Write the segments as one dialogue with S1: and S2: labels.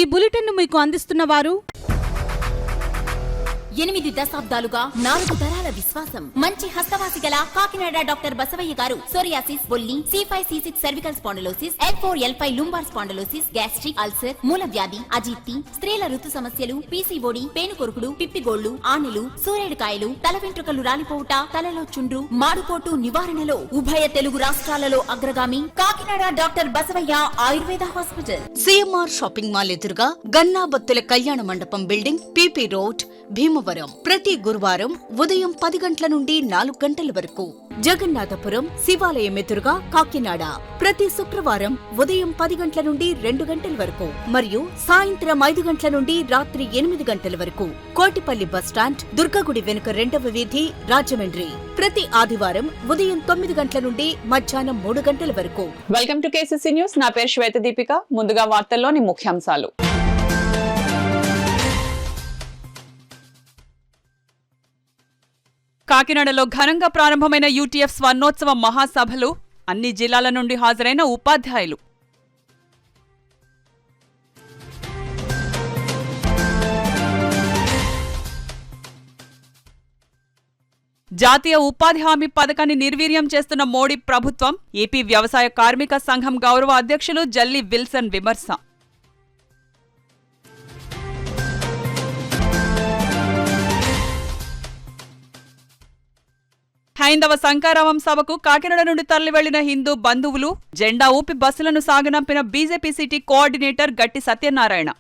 S1: ఈ బులెటిన్ మీకు అందిస్తున్న వారు
S2: 8 దశాబ్దాలుగా 4 తరాల విశ్వాసం. మంచి హస్తవాసి గల కాకినాడ డాక్టర్ బసవయ్య గారు సోరియాసిస్, బొల్లి, C5, C6 cervical spondylosis, L4, L5 lumbar spondylosis, gastric ulcer, మూల వ్యాధి, అజీర్తి, స్త్రీల ఋతు సమస్యలు, PCOD, పేనుకొరుకుడు, పిప్పిగోళ్లు, ఆనెలు, సూరేడుకాయలు, తల వెంట్రుకలు రాలిపోవుట, తలలో చుండ్రు, మాడుకోటు నివారణలో ఉభయ తెలుగు రాష్ట్రాలలో అగ్రగామి Kakinada doctor Basavayya Ayurveda hospital.
S3: CMR shopping mall ఎదురుగా గన్నాబత్తుల కళ్యాణ మండపం బిల్డింగ్, PP రోడ్, భీమవరం. ప్రతి గురువారం ఉదయం 10 గంటల నుండి 4 గంటల వరకు. జగన్నాథపురం శివాలయం ఎదురుగా కాకినాడ ప్రతి శుక్రవారం ఉదయం 10 గంటల నుండి 2 గంటల వరకు మరియు సాయంత్రం 5 గంటల నుండి రాత్రి 8 గంటల వరకు. కోటిపల్లి బస్టాండ్, దుర్గగుడి వెనుక 2వ వీధి, రాజమండ్రి. ప్రతి ఆదివారం ఉదయం 9 గంటల నుండి మధ్యాహ్నం 3 గంటల వరకు.
S4: Welcome to KCC news. నా పేరు శ్వేత దీపిక. ముందుగా వార్తల్లోని ముఖ్యాంశాలు. కాకినాడలో ఘనంగా ప్రారంభమైన UTF స్వర్ణోత్సవ మహాసభలు. అన్ని జిల్లాల నుండి హాజరైన ఉపాధ్యాయులు. జాతీయ ఉపాధి హామీ పథకాన్ని నిర్వీర్యం చేస్తున్న మోడీ ప్రభుత్వం. ఏపీ వ్యవసాయ కార్మిక సంఘం గౌరవ అధ్యక్షులు జల్లి విల్సన్ విమర్శ. హైందవ శంకరావం సభకు కాకినాడ నుండి తరలి వెళ్లిన హిందూ బంధువులు. జెండా ఊపి బస్సులను సాగనంపిన బీజేపీ సిటీ కోఆర్డినేటర్ గట్టి సత్యనారాయణ.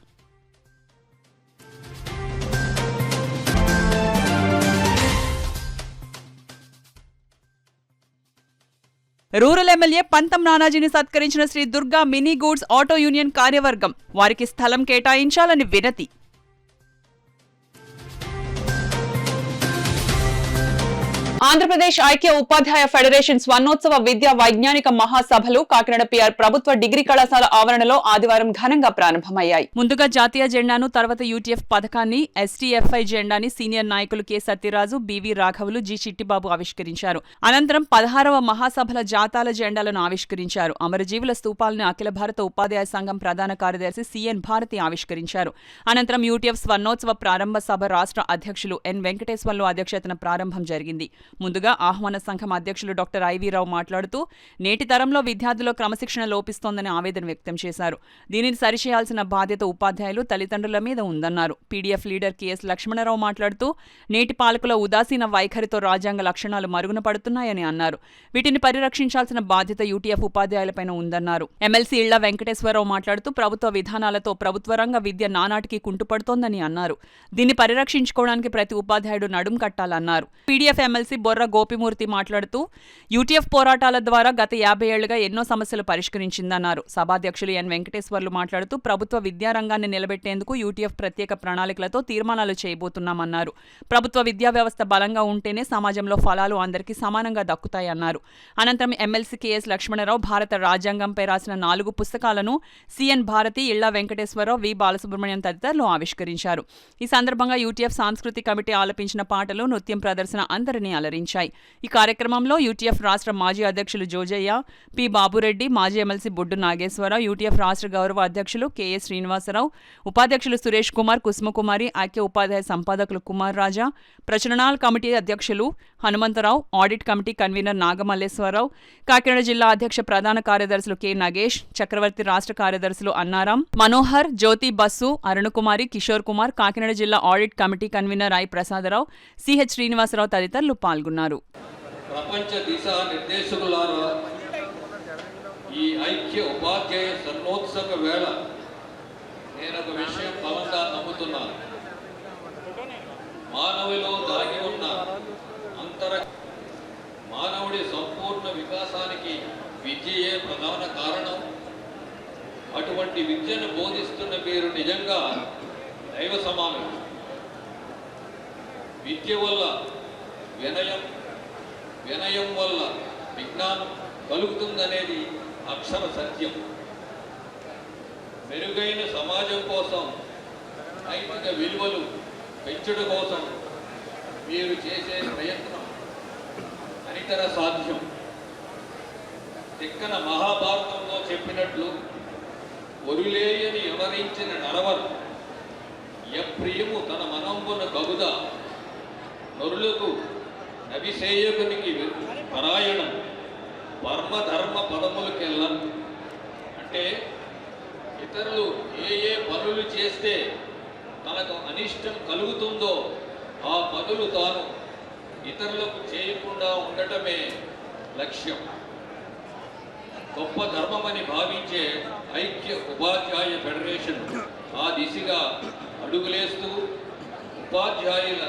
S4: రూరల్ ఎమ్మెల్యే పంతం నానాజీని సత్కరించిన Sri Durga mini goods auto union కార్యవర్గం. వారికి స్థలం కేటాయించాలని వినతి. ఆంధ్రప్రదేశ్ ఐక్య ఉపాధ్యాయ ఫెడరేషన్ స్వర్ణోత్సవ విద్యా వైజ్ఞానిక మహాసభలు కాకినాడ PR ప్రభుత్వ డిగ్రీ కళాశాల ఆవరణలో ఆదివారం ఘనంగా ప్రారంభమయ్యాయి. ముందుగా జాతీయ జెండాను, తర్వాత UTF పథకాన్ని, STFI జెండాని సీనియర్ నాయకులు K. Satyaraju, BV రాఘవులు, G. Chittibabu ఆవిష్కరించారు. అనంతరం 16వ మహాసభల జాతాల జెండాలను ఆవిష్కరించారు. అమరజీవుల స్తూపాలను అఖిల భారత ఉపాధ్యాయ సంఘం ప్రధాన కార్యదర్శి CN భారతి ఆవిష్కరించారు. అనంతరం UTF స్వర్ణోత్సవ ప్రారంభ సభ రాష్ట్ర అధ్యక్షులు N. వెంకటేశ్వర్లు అధ్యక్షతన ప్రారంభం జరిగింది. ముందుగా ఆహ్వాన సంఘం అధ్యక్షులు డాక్టర్ I.V. రావు మాట్లాడుతూ నేటి తరంలో విద్యార్థుల్లో క్రమశిక్షణ లోపిస్తోందని ఆవేదన వ్యక్తం చేశారు. దీనిని సరిచేయాల్సిన బాధ్యత ఉపాధ్యాయులు, తల్లిదండ్రుల మీద ఉందన్నారు. PDF లీడర్ KS లక్ష్మణరావు మాట్లాడుతూ నేటి పాలకుల ఉదాసీన వైఖరితో రాజ్యాంగ లక్షణాలు మరుగున పడుతున్నాయని అన్నారు. వీటిని పరిరక్షించాల్సిన బాధ్యత UTF ఉపాధ్యాయులపైన ఉందన్నారు. ఎమ్మెల్సీ ఇళ్ల వెంకటేశ్వరరావు మాట్లాడుతూ ప్రభుత్వ విధానాలతో ప్రభుత్వ రంగ విద్య నానాటికి కుంటుపడుతోందని అన్నారు. దీన్ని పరిరక్షించుకోవడానికి ప్రతి ఉపాధ్యాయుడు నడుం కట్టాలన్నారు. PDF ఎమ్మెల్సీ బొర్ర గోపిమూర్తి మాట్లాడుతూ UTF పోరాటాల ద్వారా గత 50 ఏళ్లుగా ఎన్నో సమస్యలు పరిష్కరించిందన్నారు. సభాధ్యక్షులు N. వెంకటేశ్వర్లు మాట్లాడుతూ ప్రభుత్వ విద్యారంగాన్ని నిలబెట్టేందుకు UTF ప్రత్యేక ప్రణాళికలతో తీర్మానాలు చేయబోతున్నామన్నారు. ప్రభుత్వ విద్యా వ్యవస్థ బలంగా ఉంటేనే సమాజంలో ఫలాలు అందరికీ సమానంగా దక్కుతాయన్నారు. అనంతరం ఎమ్మెల్సీ KS లక్ష్మణరావు భారత రాజ్యాంగంపై రాసిన 4 పుస్తకాలను CN భారతి, ఇళ్ల వెంకటేశ్వరరావు, V. బాలసుబ్రహ్మణ్యం తదితరులు ఆవిష్కరించారు. ఈ సందర్భంగా UTF సాంస్కృతిక కమిటీ ఆలపించిన పాటలు, నృత్యం ప్రదర్శన అందరినీ అలరించాయి. ఈ కార్యక్రమంలో UTF రాష్ట్ర మాజీ అధ్యక్షులు జోజయ్య, P. బాబురెడ్డి, మాజీ ఎమ్మెల్సీ బొడ్డు నాగేశ్వరరావు, UTF రాష్ట్ర గౌరవ అధ్యక్షులు KS శ్రీనివాసరావు, ఉపాధ్యక్షులు సురేష్ కుమార్, కుసుమకుమారి, ఐక్య ఉపాధ్యాయ సంపాదకులు కుమార్ రాజా, ప్రచురణాల కమిటీ అధ్యక్షులు Hanumantharao, audit committee convener Nagamalleswararao, Kakinada జిల్లా అధ్యక్ష ప్రధాన కార్యదర్శులు K. నగేష్, చక్రవర్తి రాష్ట్ర కార్యదర్శులు అన్నారాం, మనోహర్, జ్యోతి బస్సు, అరుణకుమారి, కిషోర్ కుమార్, కాకినాడ జిల్లా audit committee convener I. Prasadarao, CH Srinivasarao తదితరులు పాల్గొన్నారు.
S5: ప్రపంచ దిశా నిర్దేశకులారా, ఈ ఐక్య ఉపాధ్యాయ స్వర్ణోత్సవ వేళ నేను ఒక విషయం బలంగా నమ్ముతున్నాను. మానవులో దాగి ఉన్న మానవుడి సంపూర్ణ వికాసానికి విద్యయే ప్రధాన కారణం. అటువంటి విద్యను బోధిస్తున్న మీరు నిజంగా దైవ సమానం. విద్య వల్ల వినయం వల్ల విజ్ఞానం కలుగుతుందనేది అక్షర సత్యం. మెరుగైన సమాజం కోసం, నైతిక విలువలు పెంచడం కోసం మీరు చేసే ప్రయత్నం అనితర సాధ్యం. తిక్కన మహాభారతంలో చెప్పినట్లు ఒరులేయని ఎవరించిన నరవరు ఎప్రియము తన మనంబున కబుద నరులకు నవిసేయకునికి పరాయణం వర్మధర్మ పదములకెళ్ళ. అంటే ఇతరులు ఏ పనులు చేస్తే తనకు అనిష్టం కలుగుతుందో ఆ పనులు తాను ఇతరులకు చేయకుండా ఉండటమే లక్ష్యం. గొప్ప ధర్మమని భావించే ఐక్య ఉపాధ్యాయ ఫెడరేషన్ ఆ దిశగా అడుగులేస్తూ ఉపాధ్యాయుల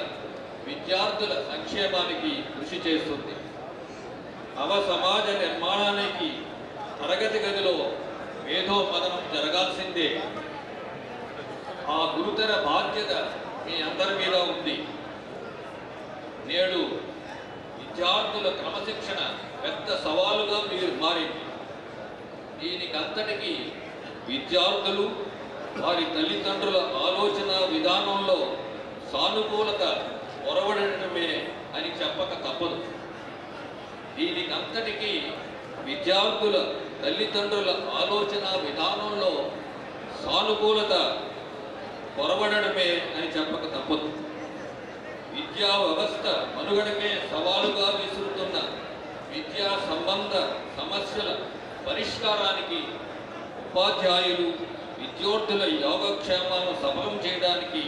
S5: విద్యార్థుల సంక్షేమానికి కృషి చేస్తుంది. సమాజ నిర్మాణానికి తరగతి గదిలో మేధోపదనం జరగాల్సిందే. ఆ గురుతర బాధ్యత మీ అందరి మీద ఉంది. నేడు విద్యార్థుల క్రమశిక్షణ పెద్ద సవాలుగా మారింది. దీనికంతటికీ విద్యార్థులు వారి తల్లిదండ్రుల ఆలోచన విధానంలో సానుకూలత పొరవడమే అని చెప్పక తప్పదు. దీనికంతటికీ విద్యార్థుల తల్లిదండ్రుల ఆలోచన విధానంలో సానుకూలత పొరబడమే అని చెప్పక తప్పదు. విద్యా వ్యవస్థ మనుగడకే సవాలుగా విసురుతున్న విద్యా సంబంధ సమస్యల పరిష్కారానికి ఉపాధ్యాయులు విద్యార్థుల యోగక్షేమాలను సఫలం చేయడానికి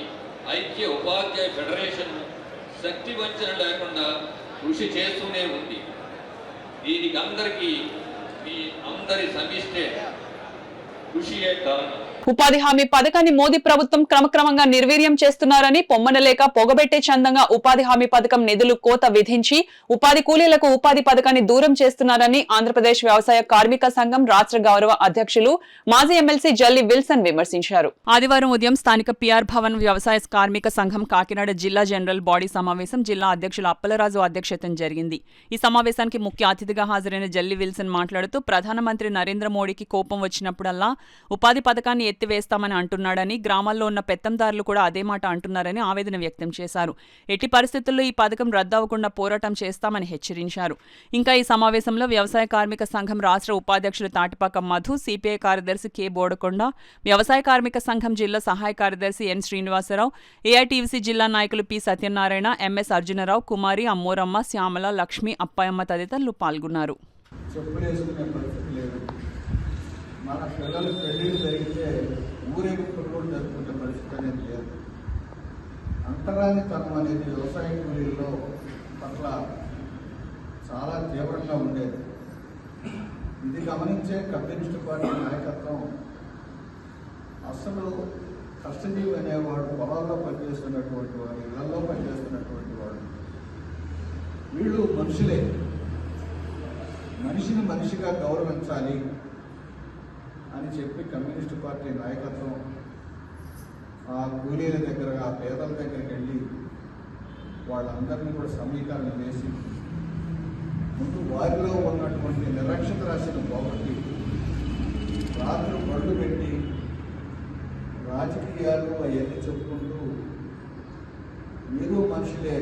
S5: ఐక్య ఉపాధ్యాయ ఫెడరేషన్ శక్తి వంచన లేకుండా కృషి చేస్తూనే ఉంది. దీనికి అందరికీ మీ అందరి సమిష్టి కృషియే కారణం.
S4: ఉపాధి హామీ పథకాన్ని మోదీ ప్రభుత్వం క్రమక్రమంగా నిర్వీర్యం చేస్తున్నారని, పొమ్మనలేక పొగబెట్టే చందంగా ఉపాధి హామీ పథకం నిధులు కోత విధించి ఉపాధి కూలీలకు ఉపాధి పథకాన్ని దూరం చేస్తున్నారని ఆంధ్రప్రదేశ్ వ్యవసాయ కార్మిక సంఘం రాష్ట్ర గౌరవ అధ్యక్షులు మాజీ ఎమ్మెల్సీ జల్లి విల్సన్ విమర్శించారు. ఆదివారం ఉదయం స్థానిక పిఆర్ భవన్ వ్యవసాయ కార్మిక సంఘం కాకినాడ జిల్లా జనరల్ బాడీ సమావేశం జిల్లా అధ్యక్షులు అప్పలరాజు అధ్యక్షతన జరిగింది. ఈ సమావేశానికి ముఖ్య అతిథిగా హాజరైన జల్లి విల్సన్ మాట్లాడుతూ ప్రధానమంత్రి నరేంద్ర మోడీకి కోపం వచ్చినప్పుడల్లా ఉపాధి పథకాన్ని ఎత్తివేస్తామని అంటున్నాడని, గ్రామాల్లో ఉన్న పెత్తందారులు కూడా అదే మాట అంటున్నారని ఆవేదన వ్యక్తం చేశారు. ఎట్టి పరిస్థితుల్లో ఈ పథకం రద్దవకుండా పోరాటం చేస్తామని హెచ్చరించారు. ఇంకా ఈ సమావేశంలో వ్యవసాయ కార్మిక సంఘం రాష్ట్ర ఉపాధ్యక్షులు తాటిపాక మధు, సిపిఐ కార్యదర్శి కె బోడకొండ, వ్యవసాయ కార్మిక సంఘం జిల్లా సహాయ కార్యదర్శి ఎన్ శ్రీనివాసరావు, ఏఐటీయూసీ జిల్లా నాయకులు పి సత్యనారాయణ, ఎంఎస్ అర్జునరావు, కుమారి, అమ్మోరమ్మ, శ్యామల, లక్ష్మి, అప్పాయమ్మ తదితరులు పాల్గొన్నారు.
S6: మన పిల్లలు పెళ్ళిళ్ళు జరిగితే ఊరేగింపులు కూడా జరుపుకునే పరిస్థితి అనేది లేదు. అంటరానితనం అనేది వ్యవసాయ కూలీల్లో పట్ల చాలా తీవ్రంగా ఉండేది. ఇది గమనించే కమ్యూనిస్టు పార్టీ నాయకత్వం అసలు కష్టజీవి అనేవాడు పొలాల్లో పనిచేస్తున్నటువంటి వాడు, ఇళ్లలో పనిచేస్తున్నటువంటి వాడు, వీళ్ళు మనుషులే, మనిషిని మనిషిగా గౌరవించాలి అని చెప్పి కమ్యూనిస్టు పార్టీ నాయకత్వం ఆ కూలీల దగ్గర, ఆ పేదల దగ్గరికి వెళ్ళి వాళ్ళందరినీ కూడా సమీకరణ చేసి ముందు వారిలో ఉన్నటువంటి నిరక్షత రాశిని పోగొట్టి రాత్రి బళ్ళు పెట్టి రాజకీయాలు అవన్నీ చెప్పుకుంటూ మీరు మనుషులే,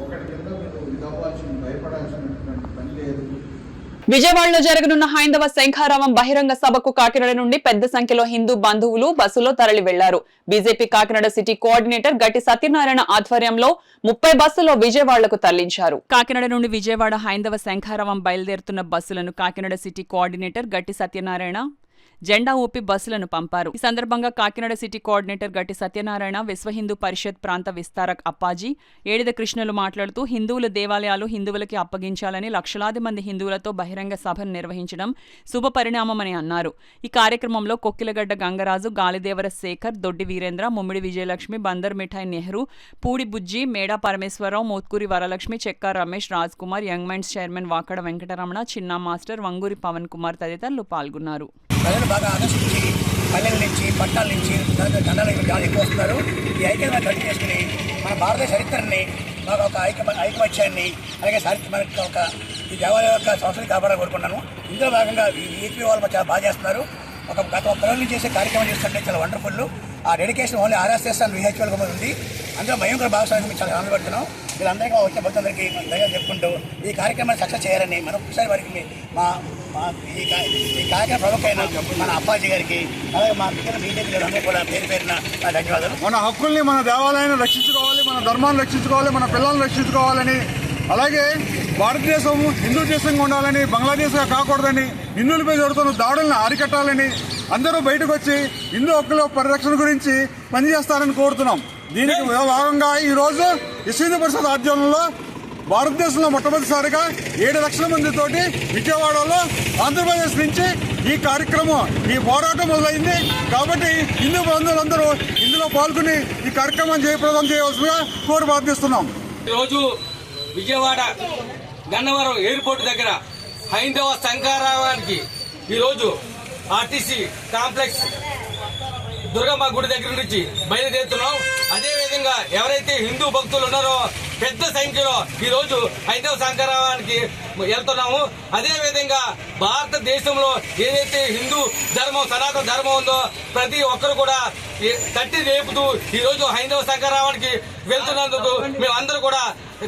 S6: ఒకటి కింద మీరు ఇదవ్వాల్సిన భయపడాల్సినటువంటి పని లేదు.
S4: విజయవాడలో జరగనున్న హైందవ శంఖారావం బహిరంగ సభకు కాకినాడ నుండి పెద్ద సంఖ్యలో హిందూ బంధువులు బస్సులో తరలి వెళ్లారు. బీజేపీ కాకినాడ సిటీ కోఆర్డినేటర్ గట్టి సత్యనారాయణ ఆధ్వర్యంలో 30 బస్సులో విజయవాడకు తరలించారు. కాకినాడ నుండి విజయవాడ హైందవ శంఖారావం బయలుదేరుతున్న బస్సులను కాకినాడ సిటీ కోఆర్డినేటర్ గట్టి సత్యనారాయణ జెండా ఊపి బస్సులను పంపారు. ఈ సందర్భంగా కాకినాడ సిటీ కోఆర్డినేటర్ గట్టి సత్యనారాయణ, విశ్వ హిందూ పరిషత్ ప్రాంత విస్తారక్ అప్పాజీ, ఏడిద కృష్ణులు మాట్లాడుతూ హిందువుల దేవాలయాలు హిందువులకి అప్పగించాలని లక్షలాది మంది హిందువులతో బహిరంగ సభను నిర్వహించడం శుభ పరిణామమని అన్నారు. ఈ కార్యక్రమంలో Kokkiligadda Gangaraju, Galidevara Shekhar, Doddi Veerendra, Mummidi Vijayalakshmi, Bandar Mithai Nehru, Pudi Bujji, Meda Parameswararao, Motkuri Varalakshmi, Chekka Ramesh, Raj Kumar, young minds chairman Vakada Venkataramana, Chinna master, Vanguri Pavan Kumar తదితరులు పాల్గొన్నారు.
S7: ప్రజలు బాగా ఆకర్షించి పల్లెల నుంచి పట్టాల నుంచి దండాలు చాలా ఎక్కువ వస్తున్నారు. ఈ ఐక్యతను గట్టి చేసుకుని మన భారతదేశ చరిత్రని మాకు ఒక ఐకమత్యాన్ని అలాగే మనకి ఒక ఈ దేవాలయ యొక్క సంస్కృతి కాపాడాలని కోరుకున్నాను. ఇందులో భాగంగా ఈపీ వాళ్ళు చాలా బాగా చేస్తున్నారు. గత 1 రోజుల నుంచి చేసే కార్యక్రమం చేస్తుంటే చాలా వండర్ఫుల్. ఆ dedication only RSS and VHL ఉంది. అందులో మేము కూడా భాగస్వామ్యం చాలా ఆనందపడుతున్నాం. వీళ్ళందరికీ వచ్చే భక్తులందరికీ ధన్యవాదాలు చెప్పుకుంటూ ఈ కార్యక్రమాన్ని సక్సెస్ చేయాలని మరొకసారి వారికి ఈ కార్యక్రమ ప్రముఖ అయిన మన అప్పాజీ గారికి అలాగే మా మిగిలిన బీజేపీ అందరూ కూడా పేరు పేరున ధన్యవాదాలు.
S6: మన హక్కుల్ని, మన దేవాలయాన్ని రక్షించుకోవాలి, మన ధర్మాన్ని రక్షించుకోవాలి, మన పిల్లల్ని రక్షించుకోవాలని, అలాగే భారతదేశం హిందూ దేశంగా ఉండాలని, బంగ్లాదేశ్గా కాకూడదని, హిందువులపై జరుగుతున్న దాడులను అరికట్టాలని అందరూ బయటకు వచ్చి హిందూ హక్కుల పరిరక్షణ గురించి పనిచేస్తారని కోరుతున్నాం. దీనికి భాగంగా ఈరోజు హిందూ పరిషత్ ఆధ్వర్యంలో భారతదేశంలో మొట్టమొదటిసారిగా 7 లక్షల మందితోటి విజయవాడలో ఆంధ్రప్రదేశ్ నుంచి ఈ కార్యక్రమం, ఈ పోరాటం మొదలైంది. కాబట్టి హిందూ బంధువులందరూ ఇందులో పాల్గొని ఈ కార్యక్రమాన్ని జయప్రదం చేయవలసిందిగా కోరి ప్రార్థిస్తున్నాం.
S8: ఈరోజు విజయవాడ గన్నవరం ఎయిర్పోర్ట్ దగ్గర హైందవ సంఘారావానికి ఈరోజు ఆర్టీసీ కాంప్లెక్స్ దుర్గమ్మ గుడి దగ్గర నుంచి బయలుదేరుతున్నాం. అదేవిధంగా ఎవరైతే హిందూ భక్తులు ఉన్నారో పెద్ద సంఖ్యలో ఈరోజు హైందవ సంఘారావానికి వెళ్తున్నాము. అదేవిధంగా భారతదేశంలో ఏదైతే హిందూ ధర్మం, సనాతన ధర్మం ఉందో ప్రతి ఒక్కరు కూడా తట్టి రేపుతూ ఈరోజు హైందవ సంఘారావానికి వెళ్తున్నందుకు మేమందరూ కూడా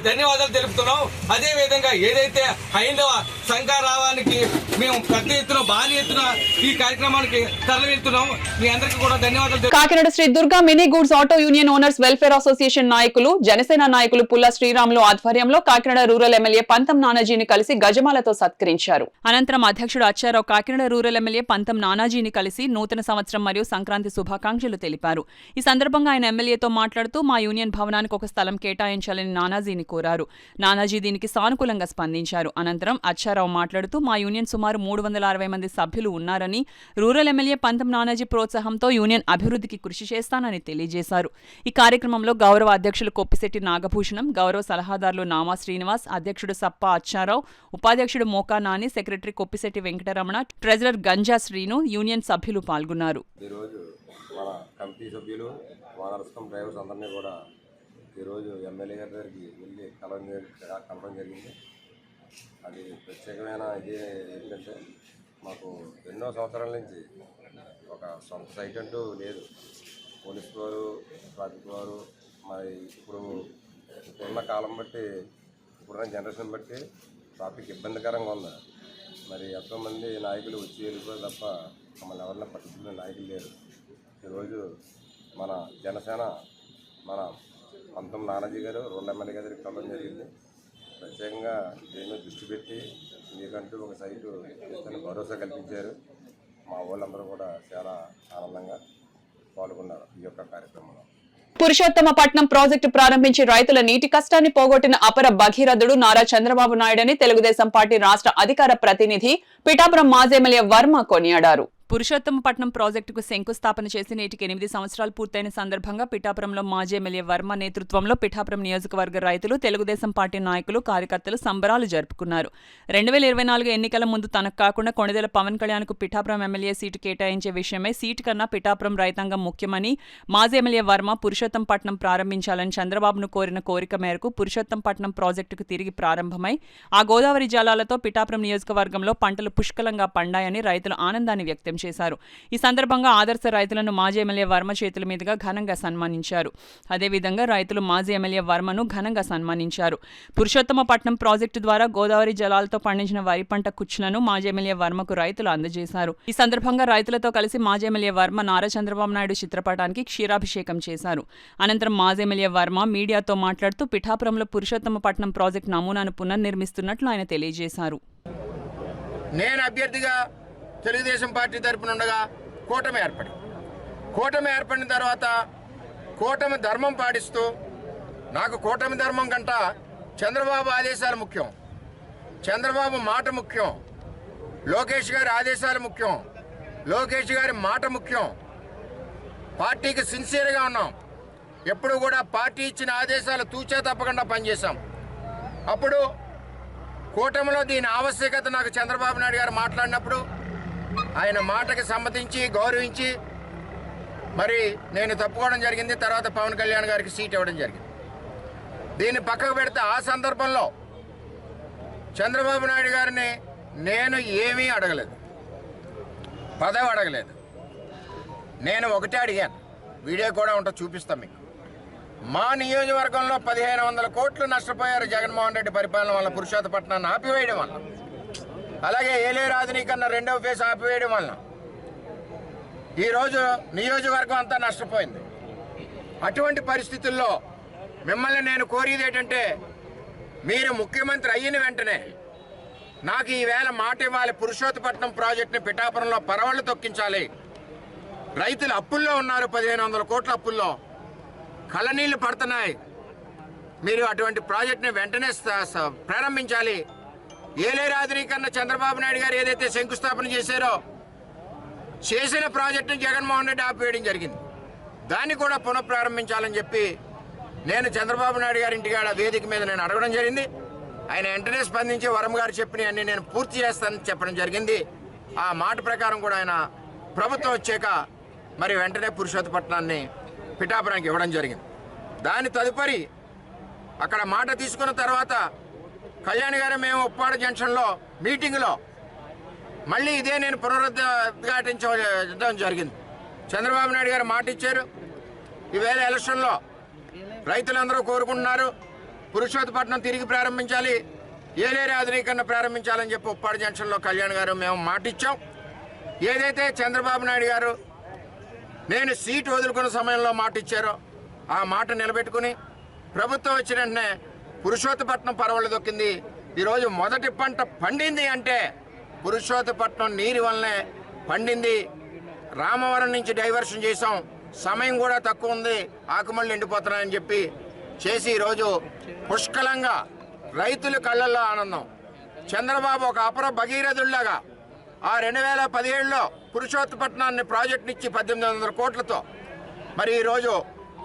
S8: ధన్యవాదాలు తెలుపుతున్నాం. అదేవిధంగా ఏదైతే హైందవ సంఘారావానికి మేము పెద్ద ఎత్తున భారీ ఎత్తున ఈ కార్యక్రమానికి తరలి వెళ్తున్నాం. మీ అందరికీ కూడా ధన్యవాదాలు.
S4: Kakinada Sri Durga mini goods auto union owners welfare association నాయకులు, జనసేన నాయకులు పుల్ల శ్రీరాములు ఆధ్వర్యంలో కాకినాడ రూరల్ ఎమ్మెల్యే పంతం నానాజీని కలిసి గజమాలతో సత్కరించారు. అనంతరం అధ్యక్షుడు అచ్చారావు కాకినాడ రూరల్ ఎమ్మెల్యే పంతం నానాజీని కలిసి నూతన సంవత్సరం మరియు సంక్రాంతి శుభాకాంక్షలు తెలిపారు. ఈ సందర్భంగా ఆయన ఎమ్మెల్యేతో మాట్లాడుతూ మా యూనియన్ భవనానికి ఒక స్థలం కేటాయించాలని నానాజీని కోరారు. నానాజీ దీనికి సానుకూలంగా స్పందించారు. అనంతరం అచ్చారావు మాట్లాడుతూ మా యూనియన్ సుమారు 360 మంది సభ్యులు ఉన్నారని, రూరల్ ఎమ్మెల్యే పంతం నానాజీ ప్రోత్సాహంతో యూనియన్ అభివృద్ధికి కృషి చేస్తానని తెలియజేశారు. ఈ కార్యక్రమంలో గౌరవ అధ్యక్షులు కొప్పిశెట్టి నాగభూషణం, గౌరవ సలహాదారులు నామా శ్రీనివాస్, అధ్యక్షుడు సప్ప అచ్చారావు, ఉపాధ్యక్షుడు Moka Nani, secretary Koppisetti Venkataramana, treasurer Ganja Srinu, union సభ్యులు పాల్గొన్నారు.
S9: ఈరోజు మన కమిటీ సభ్యులు, ఓనర్స్ కమ్ డ్రైవర్స్ అందరినీ కూడా ఈరోజు ఎమ్మెల్యే గారి దగ్గరికి వెళ్ళి కలవడం జరిగింది. అది ప్రత్యేకమైన ఇది ఏంటంటే మాకు ఎన్నో సంవత్సరాల నుంచి ఒక సొంత సైట్ అంటూ లేదు. పోలీసు వారు, ట్రాఫిక్ వారు మరి ఇప్పుడున్న కాలం బట్టి, ఇప్పుడున్న జనరేషన్ బట్టి ట్రాఫిక్ ఇబ్బందికరంగా ఉంది. మరి ఎంతోమంది నాయకులు వచ్చి వెళ్ళిపోయి తప్ప మమ్మల్ని ఎవరైనా పట్టుకునే నాయకులు లేరు. ఈరోజు మన జనసేన మన పంతం నానాజీ గారు రూరల్ ఎమ్మెల్యే గారి దగ్గరికి వెళ్ళడం జరిగింది. ప్రత్యేకంగా దీని మీద దృష్టి పెట్టి మీకంటూ ఒక సైటు ఇస్తాను భరోసా కల్పించారు. మా వాళ్ళందరూ కూడా చాలా ఆనందంగా పాల్గొన్నారు ఈ యొక్క కార్యక్రమంలో.
S4: పురుషోత్తమపట్నం ప్రాజెక్టు ప్రారంభించి రైతుల నీటి కష్టాన్ని పోగొట్టిన అపర భగీరథుడు నారా చంద్రబాబు నాయుడని తెలుగుదేశం పార్టీ రాష్ట్ర అధికార ప్రతినిధి పిఠాపురం మాజీ ఎమ్మెల్యే వర్మ కొనియాడారు. పురుషోత్తమపట్నం ప్రాజెక్టుకు శంకుస్థాపన చేసి నేటికి 8 సంవత్సరాలు పూర్తయిన సందర్భంగా పిఠాపురంలో మాజీ ఎమ్మెల్యే వర్మ నేతృత్వంలో పిఠాపురం నియోజకవర్గ రైతులు, తెలుగుదేశం పార్టీ నాయకులు, కార్యకర్తలు సంబరాలు జరుపుకున్నారు. 2024 ఎన్నికల ముందు తనకు కాకుండా కొణిదెల పవన్ కళ్యాణ్కు పిఠాపురం ఎమ్మెల్యే సీటు కేటాయించే విషయమై సీటు కన్నా పిఠాపురం రైతాంగం ముఖ్యమని మాజీ ఎమ్మెల్యే వర్మ పురుషోత్తమపట్నం ప్రారంభించాలని చంద్రబాబును కోరిన కోరిక మేరకు పురుషోత్తమపట్నం ప్రాజెక్టుకు తిరిగి ప్రారంభమై ఆ గోదావరి జలాలతో పిఠాపురం నియోజకవర్గంలో పంటలు పుష్కలంగా పండాయని రైతులు ఆనందాన్ని వ్యక్తం చేశారు. ఈ సందర్భంగా ఆదర్శ రైతులను మాజీ ఎమ్మెల్యే వర్మ చేతుల మీదుగా ఘనంగా సన్మానించారు. అదేవిధంగా రైతులు మాజీ ఎమ్మెల్యే వర్మను ఘనంగా సన్మానించారు. పురుషోత్తమపట్నం ప్రాజెక్టు ద్వారా గోదావరి జలాలతో పండించిన వరి పంట కుచ్చులను మాజీ ఎమ్మెల్యే వర్మకు రైతులు అందజేశారు. ఈ సందర్భంగా రైతులతో కలిసి మాజీ ఎమ్మెల్యే వర్మ నారా చంద్రబాబు నాయుడు చిత్రపటానికి క్షీరాభిషేకం చేశారు. అనంతరం మాజీ ఎమ్మెల్యే వర్మ మీడియాతో మాట్లాడుతూ పిఠాపురంలో పురుషోత్తమపట్నం ప్రాజెక్టు నమూనాను పునర్నిర్మిస్తున్నట్లు ఆయన తెలియజేశారు.
S10: నేను అభ్యర్థిగా తెలుగుదేశం పార్టీ తరపున ఉండగా కూటమి ఏర్పడిన తర్వాత కూటమి ధర్మం పాటిస్తూ, నాకు కూటమి ధర్మం కంట చంద్రబాబు ఆదేశాలు ముఖ్యం, చంద్రబాబు మాట ముఖ్యం, లోకేష్ గారి ఆదేశాలు ముఖ్యం, లోకేష్ గారి మాట ముఖ్యం. పార్టీకి సిన్సియర్గా ఉన్నాం. ఎప్పుడు కూడా పార్టీ ఇచ్చిన ఆదేశాలు తూచా తప్పకుండా పనిచేశాం. అప్పుడు కూటమిలో దీని ఆవశ్యకత నాకు చంద్రబాబు నాయుడు గారు మాట్లాడినప్పుడు ఆయన మాటకి సమ్మతించి గౌరవించి మరి నేను తప్పుకోవడం జరిగింది. తర్వాత పవన్ కళ్యాణ్ గారికి సీట్ ఇవ్వడం జరిగింది. దీన్ని పక్కకు పెడితే ఆ సందర్భంలో చంద్రబాబు నాయుడు గారిని నేను ఏమీ అడగలేదు, పదవి అడగలేదు. నేను ఒకటే అడిగాను, వీడియో కూడా ఉంటే చూపిస్తాం మీకు. మా నియోజకవర్గంలో 1500 కోట్లు నష్టపోయారు జగన్మోహన్ రెడ్డి పరిపాలన వల్ల, పురుషోత్తపట్నాన్ని ఆపివేయడం వల్ల. అలాగే ఏలేరు ఆధునీకరణ 2వ ఫేజ్ ఆపివేయడం వల్ల ఈరోజు నియోజకవర్గం అంతా నష్టపోయింది. అటువంటి పరిస్థితుల్లో మిమ్మల్ని నేను కోరేది ఏంటంటే, మీరు ముఖ్యమంత్రి అయిన వెంటనే నాకు ఈవేళ మాట ఇవ్వాలి. పురుషోత్తపట్నం ప్రాజెక్టుని పిఠాపురంలో పరవళ్లు తొక్కించాలి. రైతులు అప్పుల్లో ఉన్నారు, 1500 కోట్ల అప్పుల్లో కళ్ళనీళ్లు పడుతున్నాయి. మీరు అటువంటి ప్రాజెక్టుని వెంటనే ప్రారంభించాలి. ఏలేరు ఆధునీకరణ చంద్రబాబు నాయుడు గారు ఏదైతే శంకుస్థాపన చేశారో, చేసిన ప్రాజెక్టుని జగన్మోహన్ రెడ్డి ఆపివేయడం జరిగింది. దాన్ని కూడా పునఃప్రారంభించాలని చెప్పి నేను చంద్రబాబు నాయుడు గారి ఇంటికాడ వేదిక మీద నేను అడగడం జరిగింది. ఆయన వెంటనే స్పందించి వరం గారు చెప్పినవన్నీ నేను పూర్తి చేస్తానని చెప్పడం జరిగింది. ఆ మాట ప్రకారం కూడా ఆయన ప్రభుత్వం వచ్చాక మరి వెంటనే పురుషోత్తపట్నాన్ని పిఠాపురానికి ఇవ్వడం జరిగింది. దాని తదుపరి అక్కడ మాట తీసుకున్న తర్వాత కళ్యాణ్ గారు మేము ఉప్పాడ జంక్షన్లో మీటింగ్లో మళ్ళీ ఇదే నేను పునరుద్ఘాటించడం జరిగింది. చంద్రబాబు నాయుడు గారు మాట ఇచ్చారు. ఈవేళ ఎలక్షన్లో రైతులందరూ కోరుకుంటున్నారు, పురుషోత్తపట్నం తిరిగి ప్రారంభించాలి, ఏలేరు ఆధునీకరణ ప్రారంభించాలని చెప్పి ఉప్పాడ జంక్షన్లో కళ్యాణ్ గారు మేము మాట ఇచ్చాం. ఏదైతే చంద్రబాబు నాయుడు గారు నేను సీటు వదులుకున్న సమయంలో మాట ఇచ్చారో ఆ మాట నిలబెట్టుకుని ప్రభుత్వం వచ్చిన వెంటనే పురుషోత్తపట్నం పరవళ్ళు దొక్కింది. ఈరోజు మొదటి పంట పండింది అంటే పురుషోత్తపట్నం నీరు వల్లనే పండింది. రామవరం నుంచి డైవర్షన్ చేసాం, సమయం కూడా తక్కువ ఉంది, ఆకుమళ్ళు ఎండిపోతున్నాయని చెప్పి చేసి ఈరోజు పుష్కలంగా రైతుల కళ్ళల్లో ఆనందం. చంద్రబాబు ఒక అపర భగీరథుల్లాగా ఆ 2017లో పురుషోత్తపట్నాన్ని ప్రాజెక్టునిచ్చి 1800 కోట్లతో మరి ఈరోజు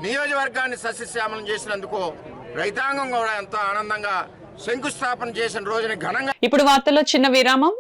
S10: నియోజకవర్గాన్ని సస్యశ్యామలం చేసినందుకు రైతాంగం కూడా ఎంతో ఆనందంగా శంకుస్థాపన చేసిన రోజుని ఘనంగా.
S4: ఇప్పుడు వార్తల్లో చిన్న విరామం.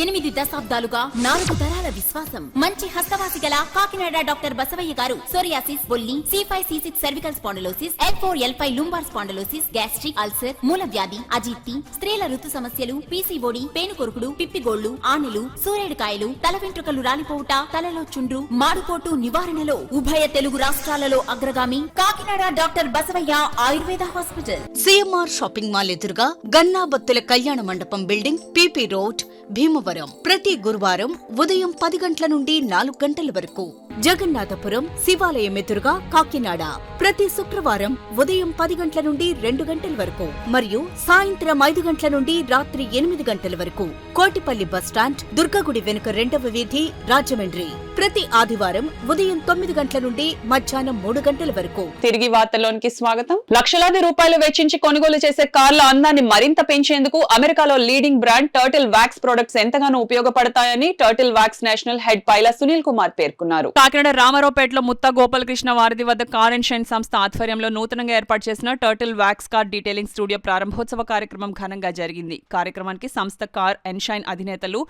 S2: 8 దశాబ్దాలుగా 4 తరాల విశ్వాసం. మంచి హస్తవాసి గల కాకినాడ డాక్టర్ బసవయ్య గారు సోరియాసిస్, బొల్లి, C5, C6 cervical spondylosis, L4, L5 lumbar spondylosis, gastric ulcer, మూల వ్యాధి, అజీర్తి, స్త్రీల ఋతు సమస్యలు, PCOD, పేనుకొరుకుడు, పిప్పిగోళ్లు, ఆనెలు, సూరేడుకాయలు, తల వెంట్రుకలు రాలిపోవుట, తలలో చుండ్రు, మాడుపోటు నివారణలో ఉభయ తెలుగు రాష్ట్రాలలో అగ్రగామి Kakinada doctor Basavayya Ayurveda hospital.
S3: CMR shopping mall ఎదురుగా గన్నాబత్తుల కళ్యాణ మండపం బిల్డింగ్, PP రోడ్, భీమవరం. ప్రతి గురువారం ఉదయం 10 గంటల నుండి 4 గంటల వరకు. జగన్నాథపురం శివాలయం ఎదురుగా కాకినాడ ప్రతి శుక్రవారం ఉదయం 10 గంటల నుండి 2 గంటల వరకు మరియు సాయంత్రం 5 గంటల నుండి రాత్రి 8 గంటల వరకు. కోటిపల్లి బస్టాండ్, దుర్గగుడి వెనుక 2వ వీధి, రాజమండ్రి ప్రతి ఆదివారం ఉదయం 9 గంటల నుండి మధ్యాహ్నం 3 గంటల వరకు.
S4: తిరిగి వార్తల్లోనికి స్వాగతం. లక్షలాది రూపాయలు వెచ్చించి కొనుగోలు చేసే కార్ల అందాన్ని మరింత పెంచేందుకు అమెరికాలో leading brand turtle wax products ఎంతగానో ఉపయోగపడతాయని turtle wax national head pilot Sunil Kumar పేర్కొన్నారు. కాకినాడ రామారావుపేటలో ముత్తా గోపాలకృష్ణ వారధి వద్ద కార్ అండ్ షైన్ సంస్థ ఆధ్వర్యంలో నూతనంగా ఏర్పాటు చేసిన turtle wax car detailing studio ప్రారంభోత్సవ కార్యక్రమం ఘనంగా జరిగింది. కార్యక్రమానికి సంస్థ కార్ అండ్ షైన్ అధినేతలు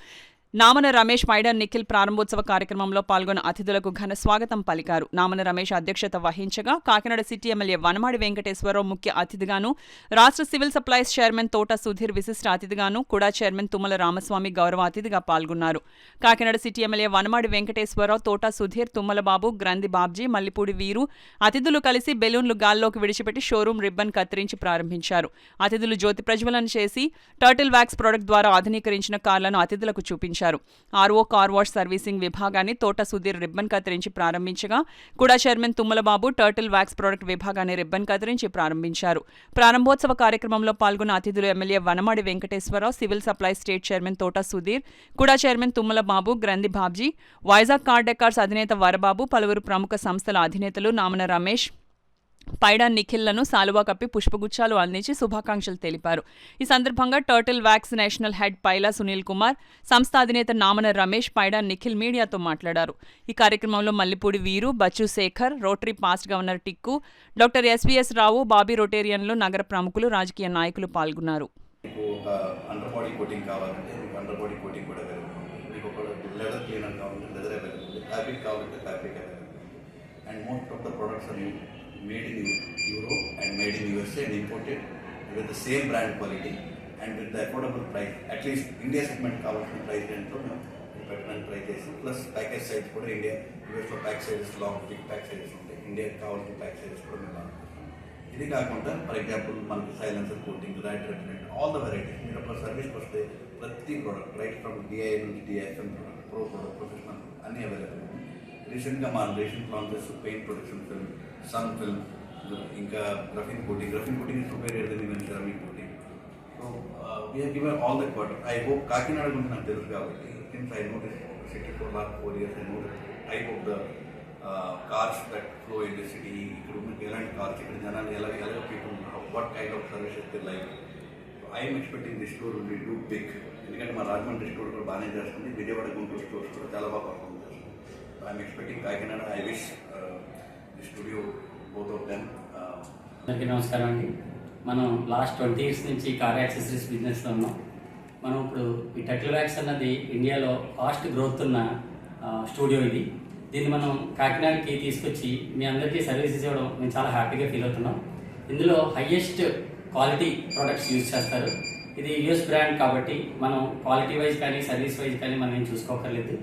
S4: నామన రమేష్, పైడన్ నిఖిల్ ప్రారంభోత్సవ కార్యక్రమంలో పాల్గొన్న అతిథులకు ఘన స్వాగతం పలికారు. నామన రమేష్ అధ్యక్షత వహించగా కాకినాడ సిటీ ఎమ్మెల్యే వనమాడి వెంకటేశ్వరరావు ముఖ్య అతిథిగాను, రాష్ట్ర civil supplies chairman Thota Sudheer విశిష్ట అతిథిగాను, కూడా చైర్మన్ తుమ్మల రామస్వామి గౌరవ అతిథిగా పాల్గొన్నారు. కాకినాడ సిటీ ఎమ్మెల్యే వనమాడి వెంకటేశ్వరరావు, తోట సుధీర్, తుమ్మల బాబు, గ్రంథి బాబ్జీ, మల్లిపూడి వీరు అతిథులు కలిసి బెలూన్లు గాల్లోకి విడిచిపెట్టి షోరూం రిబ్బన్ కత్తిరించి ప్రారంభించారు. అతిథులు జ్యోతి ప్రజ్వలన చేసి టర్టిల్ వ్యాక్స్ ప్రొడక్ట్ ద్వారా ఆధునీకరించిన కార్లను అతిథులకు చూపించారు. ఆర్ఓ కార్ వాష్ సర్వీసింగ్ విభాగాన్ని తోట సుధీర్ రిబ్బన్ కత్తిరించి ప్రారంభించగా కూడా chairman Tummalababu turtle wax product విభాగాన్ని రిబ్బన్ కత్తిరించి ప్రారంభించారు. ప్రారంభోత్సవ కార్యక్రమంలో పాల్గొన్న అతిథులు MLA Vanamadi Venkateswararao, civil supplies state chairman Thota Sudheer, కూడా చైర్మన్ తుమ్మలబాబు, గ్రంథి బాబ్జీ, వైజాగ్ కార్ డెకార్స్ అధినేత వరబాబు, పలువురు ప్రముఖ సంస్థల అధినేతలు నామన రమేష్, పైడా నిఖిల్లను సాలువా కప్పి పుష్పగుచ్చాలు అందించి శుభాకాంక్షలు తెలిపారు. ఈ సందర్భంగా టర్టిల్ వ్యాక్స్ నేషనల్ హెడ్ పైలా సునీల్ కుమార్, సంస్థ అధినేత నామన రమేష్, పైడా నిఖిల్ మీడియాతో మాట్లాడారు. ఈ కార్యక్రమంలో Mallipudi Veeru, Bachchu Shekhar, rotary past governor Tikku, doctor SVS Rao, Bobby రొటేరియన్లు, నగర ప్రముఖులు, రాజకీయ నాయకులు పాల్గొన్నారు.
S11: made in Europe and made in USA and imported with the same brand quality and with the affordable price. At least India segment కావాల్సిన ప్రైస్ రేంజ్లో మేము పెట్టడానికి ట్రై చేసాం. ప్లస్ ప్యాకేజ్ సైజ్ కూడా యూఎస్లో pack sizes long big pack sizes ఉంటాయి, ఇండియాకి కావాల్సిన ప్యాక్ సైజెస్ కూడా మేము. ఇది కాకుండా ఫర్ ఎగ్జాంపుల్ మనకి సైలెన్సర్ కోటింగ్, రైట్ రెట్మెంట్, ఆల్ ద వెరైటీస్. మీరు అప్పుడు సర్వీస్కి వస్తే ప్రతి ప్రోడక్ట్ రైట్ ఫ్రమ్ డిఐ నుంచి DIFM product, pro product, professional అన్నీ అవైలబుల్. రీసెంట్గా మా రేషన్ launches paint production film, sun film, ఇంకా graphene coating is prepare ceramic coating. So we have given all that water. I hope Kakinada గురించి నాకు తెలుసు కాబట్టి since I know this city for last 4 years, I know the type of the cars that flow in the city. ఇక్కడ ఉన్న ఎలాంటి cars, ఇక్కడ జనాలు ఎలా people, what kind of services they like. I'm expecting this store will be too big. ఎందుకంటే మా Rajahmundry store కూడా బాగానే చేస్తుంది, విజయవాడ గుంటూరు స్టోర్స్ కూడా చాలా బాగా పర్ఫార్మ్ చేస్తుంది. I'm expecting Kakinada. I wish the studio both of them.
S12: అందరికీ నమస్కారం అండి. మనం లాస్ట్ 20 years నుంచి కార్ యాక్సెసరీస్ బిజినెస్లో ఉన్నాం. మనం ఇప్పుడు ఈ టెక్ల వ్యాక్స్ అన్నది ఇండియాలో ఫాస్ట్ గ్రోత్ ఉన్న స్టూడియో ఇది. దీన్ని మనం కాకినాడకి తీసుకొచ్చి మీ అందరికీ సర్వీసెస్ ఇవ్వడం మేము చాలా హ్యాపీగా ఫీల్ అవుతున్నాం. ఇందులో హయ్యెస్ట్ క్వాలిటీ ప్రోడక్ట్స్ యూజ్ చేస్తారు. ఇది యూఎస్ బ్రాండ్ కాబట్టి మనం క్వాలిటీ వైజ్ కానీ సర్వీస్ వైజ్ కానీ మనం ఏం చూసుకోకర్లేదు.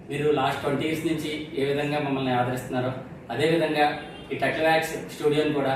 S12: మీరు లాస్ట్ 20 years నుంచి ఏ విధంగా మమ్మల్ని ఆదరిస్తున్నారో అదేవిధంగా ఈ టెక్ల వ్యాక్స్ స్టూడియోని కూడా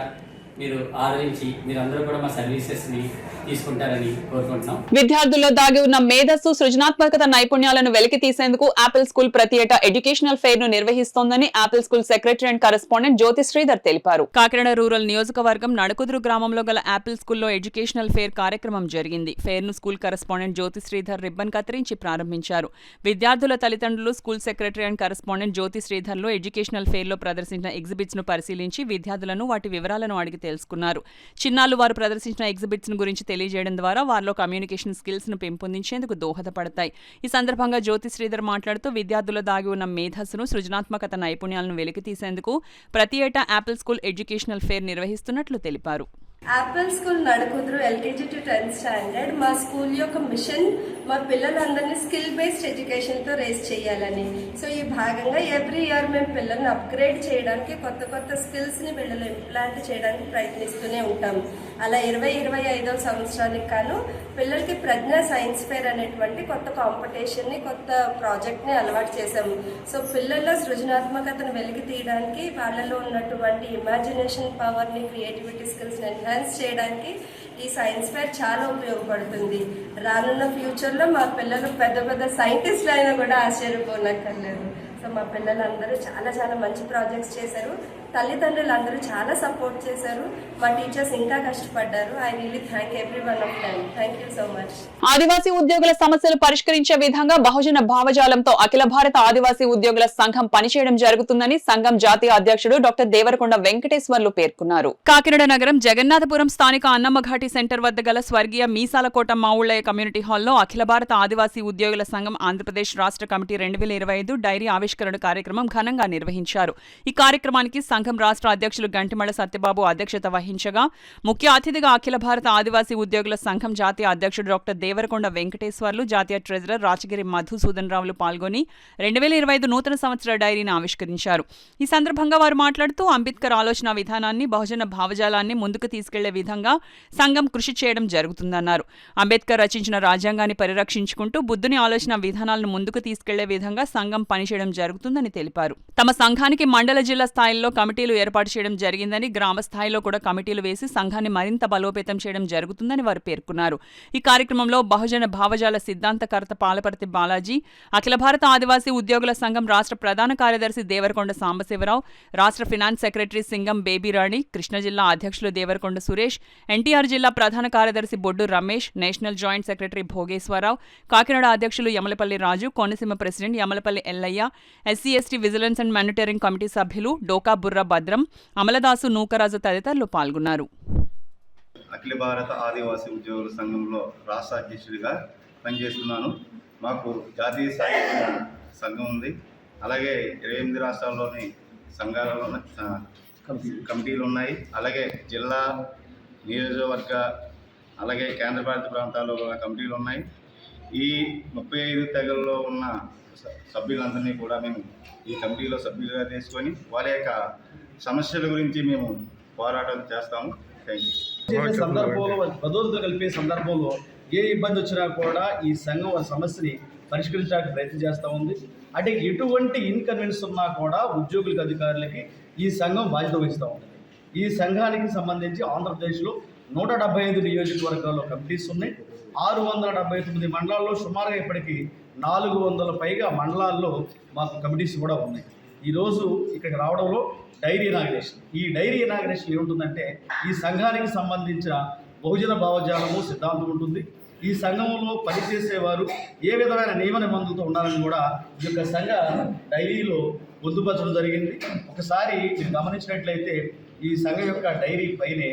S12: మీరు ఆదరించి మీరందరూ కూడా మా సర్వీసెస్ని తీసుకుంటారని కోరుకుంటున్నాం.
S4: విద్యార్థుల్లో దాగి ఉన్న మేధస్సు, సృజనాత్మకత, నైపుణ్యాలను వెలికి తీసేందుకు యాపిల్ స్కూల్ ప్రతి ఏటా ఎడ్యుకేషనల్ ఫెయిర్ ను నిర్వహిస్తోందని Apple school secretary and correspondent Jyothi Sridhar తెలిపారు. కాకినాడ రూరల్ నియోజకవర్గం నడుకుదురు గ్రామంలో గల యాపిల్ స్కూల్లో ఎడ్యుకేషనల్ ఫెయిర్ కార్యక్రమం జరిగింది. ఫెయిర్ ను school correspondent Jyothi Sridhar ribbon కత్తిరించి ప్రారంభించారు. విద్యార్థుల తల్లిదండ్రులు school secretary and correspondent Jyothi Sridhar లో ఎడ్యుకేషనల్ ఫెయిర్ లో ప్రదర్శించిన ఎగ్జిబిట్స్ ను పరిశీలించి విద్యార్థులను వాటి వివరాలను అడిగి తెలుసుకున్నారు. చిన్నాళ్ళు వారు ప్రదర్శించిన ఎగ్జిబిట్స్ గురించి తెలియజేయడం ద్వారా వారిలో కమ్యూనికేషన్ స్కిల్స్ ను పెంపొందించేందుకు దోహదపడతాయి. ఈ సందర్భంగా జ్యోతి శ్రీధర్ మాట్లాడుతూ విద్యార్థుల దాగి ఉన్న మేధస్సును, సృజనాత్మకత, నైపుణ్యాలను వెలికి తీసేందుకు ప్రతి ఏటా యాపిల్ స్కూల్ ఎడ్యుకేషనల్ ఫెయిర్ నిర్వహిస్తున్నట్లు తెలిపారు.
S13: Apple school Nadukuduru LKG to 10th standard మా స్కూల్ యొక్క మిషన్ మా పిల్లలందరినీ స్కిల్ బేస్డ్ ఎడ్యుకేషన్తో రేస్ చేయాలని. సో ఈ భాగంగా ఎవ్రీ ఇయర్ మేము పిల్లల్ని అప్గ్రేడ్ చేయడానికి కొత్త కొత్త స్కిల్స్ని పిల్లలు ఇంప్లాంట్ చేయడానికి ప్రయత్నిస్తూనే ఉంటాం. అలా 2025వ సంవత్సరానికి కాను పిల్లలకి ప్రజ్ఞ సైన్స్ ఫెయిర్ అనేటువంటి కొత్త కాంపిటీషన్ని, కొత్త ప్రాజెక్ట్ని అలవాటు చేశాము. సో పిల్లల్లో సృజనాత్మకతను వెలికి తీయడానికి, వాళ్ళలో ఉన్నటువంటి ఇమాజినేషన్ పవర్ని, క్రియేటివిటీ స్కిల్స్ని ఎన్హాన్స్ చేయడానికి ఈ సైన్స్ ఫెయిర్ చాలా ఉపయోగపడుతుంది. రానున్న ఫ్యూచర్లో మా పిల్లలు పెద్ద పెద్ద సైంటిస్టులు అయినా కూడా ఆశ్చర్యపోనక్కర్లేదు. సో మా పిల్లలందరూ చాలా చాలా మంచి ప్రాజెక్ట్స్ చేశారు. తల్లిదండ్రులు అందరూ చాలా సపోర్ట్ చేశారు. మా టీచర్స్ ఇంకా కష్టపడ్డారు. I really thank every one of them. Thank you so much.
S4: Adivasi ఉద్యోగుల సమస్యలు పరిష్కరించే విధంగా బహుజన భావజాలంతో అఖిల భారత ఆదివాసీ ఉద్యోగుల సంఘం పనిచేయడం జరుగుతుందని సంఘం జాతీయ అధ్యక్షుడు డాక్టర్ దేవరకొండ వెంకటేశ్వర్లు పేర్కొన్నారు. కాకినాడ నగరం జగన్నాథపురం స్థానిక అన్నమ్మఘాటి సెంటర్ వద్ద గల స్వర్గీయ మీసాలకోట మావుళ్లయ్య కమ్యూనిటీ హాల్లో అఖిల భారత ఆదివాసీ ఉద్యోగుల సంఘం ఆంధ్రప్రదేశ్ రాష్ట్ర కమిటీ 2025 డైరీ ఆవిష్కరణ కార్యక్రమం ఘనంగా నిర్వహించారు. ఈ కార్యక్రమానికి సంఘం రాష్ట్ర అధ్యక్షులు గంటిమళ్ల సత్యబాబు అధ్యక్షత వహించగా ముఖ్య అతిథిగా అఖిల భారత ఆదివాసీ ఉద్యోగుల సంఘం జాతీయ అధ్యక్షుడు డాక్టర్ దేవరకొండ వెంకటేశ్వర్లు, జాతీయ ట్రెజరర్ రాచగిరి మధుసూదన్ రావులు పాల్గొని 2025 నూతన సంవత్సర డైరీని ఆవిష్కరించారు. ఈ సందర్భంగా వారు మాట్లాడుతూ అంబేద్కర్ ఆలోచన విధానాన్ని, బహుజన భావజాలాన్ని ముందుకు తీసుకెళ్లే విధంగా సంఘం కృషి చేయడం జరుగుతుందన్నారు. అంబేద్కర్ రచించిన రాజ్యాంగాన్ని పరిరక్షించుకుంటూ బుద్ధుని ఆలోచన విధానాలను ముందుకు తీసుకెళ్లే విధంగా సంఘం పనిచేయడం జరుగుతుందని తెలిపారు. తమ సంఘానికి మండల, జిల్లా స్థాయిల్లో కమిటీలు ఏర్పాటు చేయడం జరిగిందని, గ్రామ స్థాయిలో కూడా కమిటీలు వేసి సంఘాన్ని మరింత బలోపేతం చేయడం జరుగుతుందని వారు పేర్కొన్నారు. ఈ కార్యక్రమంలో బహుజన భావజాల సిద్ధాంతకర్త పాలపర్తి బాలాజీ, అఖిల భారత ఆదివాసీ ఉద్యోగుల సంఘం రాష్ట్ర ప్రధాన కార్యదర్శి దేవరకొండ సాంబశివరావు, రాష్ట్ర ఫినాన్స్ సెక్రటరీ సింగం బేబీరాణి, కృష్ణా జిల్లా అధ్యక్షులు దేవరకొండ సురేష్, ఎన్టీఆర్ జిల్లా ప్రధాన కార్యదర్శి Boddu Ramesh, national joint secretary Bhogeswararao, Kakinada అధ్యక్షులు Yamalapalli Raju, Konaseema president Yamalapalli Ellaiah, SC/ST vigilance and monitoring committee సభ్యులు డోకా బుర్ర భద్రం, అమలదాసు, నూకరాజు తదితరులు పాల్గొన్నారు.
S14: అఖిల భారత ఆదివాసీ ఉద్యోగుల సంఘంలో రాష్ట్ర అధ్యక్షుడిగా పనిచేస్తున్నాను. మాకు జాతీయ స్థాయి సంఘం ఉంది. అలాగే 28 రాష్ట్రాల్లోని సంఘాలలో కమిటీలు ఉన్నాయి. అలాగే జిల్లా, నియోజకవర్గ, అలాగే కేంద్రపాలిత ప్రాంతాల్లో కమిటీలు ఉన్నాయి. ఈ 35 తెగల్లో ఉన్న సభ్యులందరినీ కూడా మేము ఈ కమిటీలో సభ్యులుగా తీసుకొని వారి యొక్క సమస్యల గురించి మేము పోరాటం చేస్తాము. థ్యాంక్
S15: సందర్భంలో భద్రత కలిపే సందర్భంలో ఏ ఇబ్బంది వచ్చినా కూడా ఈ సంఘం సమస్యని పరిష్కరించడానికి ప్రయత్నం చేస్తూ ఉంది. అంటే ఎటువంటి ఇన్కన్వీనియన్స్ ఉన్నా కూడా ఉద్యోగులకు, అధికారులకి ఈ సంఘం బాధ్యత వహిస్తూ ఉంటుంది. ఈ సంఘానికి సంబంధించి ఆంధ్రప్రదేశ్లో 175 నియోజకవర్గాల్లో కమిటీస్ ఉన్నాయి. 679 మండలాల్లో సుమారుగా ఇప్పటికీ 400 పైగా మండలాల్లో మాకు కమిటీస్ కూడా ఉన్నాయి. ఈరోజు ఇక్కడికి రావడంలో డైరీ ఇనాగ్రేషన్. ఈ డైరీ ఇనాగ్రేషన్ ఏముంటుందంటే ఈ సంఘానికి సంబంధించిన బహుజన భావజాలము సిద్ధాంతం ఉంటుంది. ఈ సంఘంలో పనిచేసేవారు ఏ విధమైన నియమ నిబంధనలతో ఉండాలని కూడా ఈ యొక్క సంఘ డైరీలో పొందుపరచడం జరిగింది. ఒకసారి మీరు గమనించినట్లయితే ఈ సంఘం యొక్క డైరీ పైనే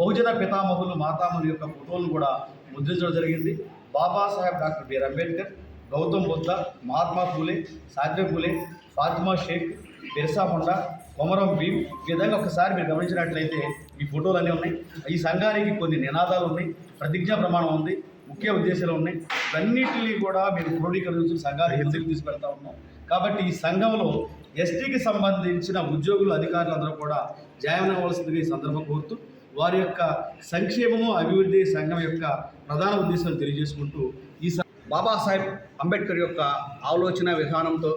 S15: బహుజన పితామహులు, మాతామహుల యొక్క ఫోటోలను కూడా ముద్రించడం జరిగింది. బాబాసాహెబ్ డాక్టర్ బిఆర్ అంబేద్కర్, గౌతమ్ బుద్ధ, మహాత్మా ఫూలే, సావిత్రి ఫూలే, ఫాతిమా షేక్, బిర్సా ముండా, కొమరం భీమ్, ఈ విధంగా ఒకసారి మీరు గమనించినట్లయితే ఈ ఫోటోలు అన్నీ ఉన్నాయి. ఈ సంఘానికి కొన్ని నినాదాలు ఉన్నాయి, ప్రతిజ్ఞా ప్రమాణం ఉంది, ముఖ్య ఉద్దేశాలు ఉన్నాయి. ఇవన్నిటినీ కూడా మీరు క్రోడీకరించి సంఘానికి ముందుకు తీసుకెళ్తా ఉన్నాం. కాబట్టి ఈ సంఘంలో ఎస్టీకి సంబంధించిన ఉద్యోగులు, అధికారులు అందరూ కూడా జాయిన్ అవ్వాల్సిందిగా ఈ సందర్భం కోరుతూ వారి యొక్క సంక్షేమము, అభివృద్ధి సంఘం యొక్క ప్రధాన ఉద్దేశాలు తెలియజేసుకుంటూ ఈ బాబాసాహెబ్ అంబేద్కర్ యొక్క ఆలోచన విధానంతో,